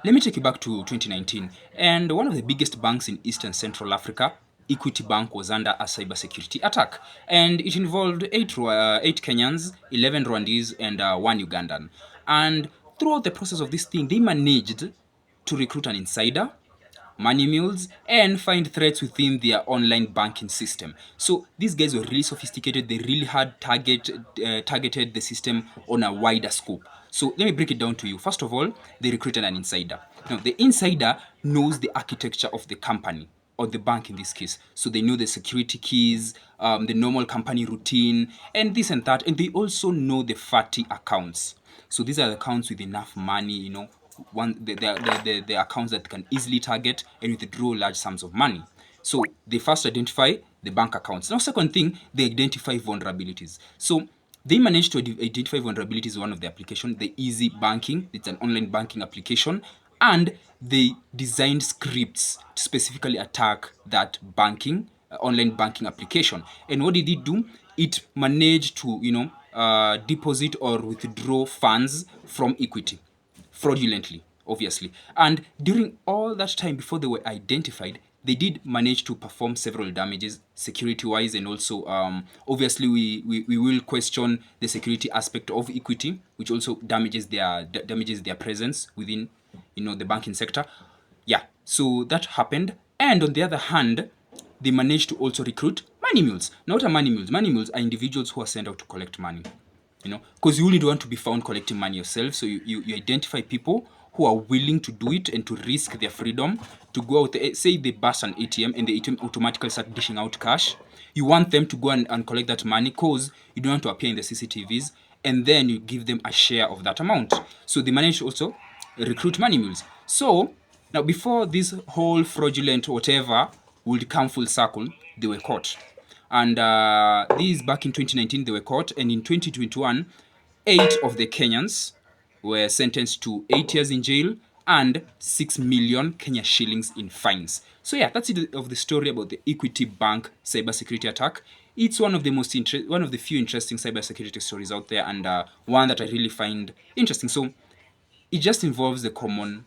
let me take you back to 2019. And one of the biggest banks in East and Central Africa, Equity Bank, was under a cybersecurity attack. And it involved eight Kenyans, 11 Rwandese, and one Ugandan. And throughout the process of this thing, they managed to recruit an insider, money mules, and find threats within their online banking system. So these guys were really sophisticated. They really had targeted the system on a wider scope. So let me break it down to you. First of all, they recruited an insider. Now, the insider knows the architecture of the company or the bank in this case. So they know the security keys, the normal company routine, and this and that. And they also know the fatty accounts. So these are the accounts with enough money, the accounts that can easily target and withdraw large sums of money. So they first identify the bank accounts. Now, second thing, they identify vulnerabilities. So they managed to identify vulnerabilities in one of the application, the Easy Banking. It's an online banking application, and they designed scripts to specifically attack that online banking application. And what did it do? It managed to deposit or withdraw funds from Equity fraudulently, obviously. And during all that time before they were identified, they did manage to perform several damages security wise, and also obviously we will question the security aspect of Equity, which also damages their presence within the banking sector. Yeah, so that happened. And on the other hand, they managed to also recruit money mules. Now, what are money mules? Money mules are individuals who are sent out to collect money, because you only don't want to be found collecting money yourself. So you identify people who are willing to do it and to risk their freedom to go out. Say they bust an ATM and the ATM automatically start dishing out cash. You want them to go and collect that money because you don't want to appear in the CCTVs, and then you give them a share of that amount. So they manage to also recruit money mules. So now, before this whole fraudulent whatever would come full circle, they were caught. And these back in 2019, they were caught. And in 2021, 8 of the Kenyans were sentenced to 8 years in jail and 6 million Kenya shillings in fines. So yeah, that's it of the story about the Equity Bank cybersecurity attack. It's one of the few interesting cybersecurity stories out there, and one that I really find interesting. So it just involves the common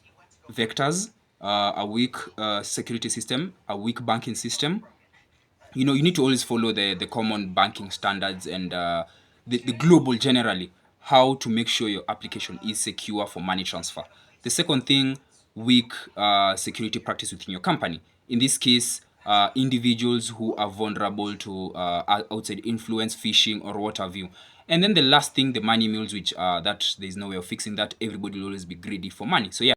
vectors, a weak security system, a weak banking system. You need to always follow the common banking standards and the global generally, how to make sure your application is secure for money transfer. The second thing, weak security practice within your company. In this case, individuals who are vulnerable to outside influence, phishing, or what have you. And then the last thing, the money mules, which that there's no way of fixing that. Everybody will always be greedy for money. So yeah.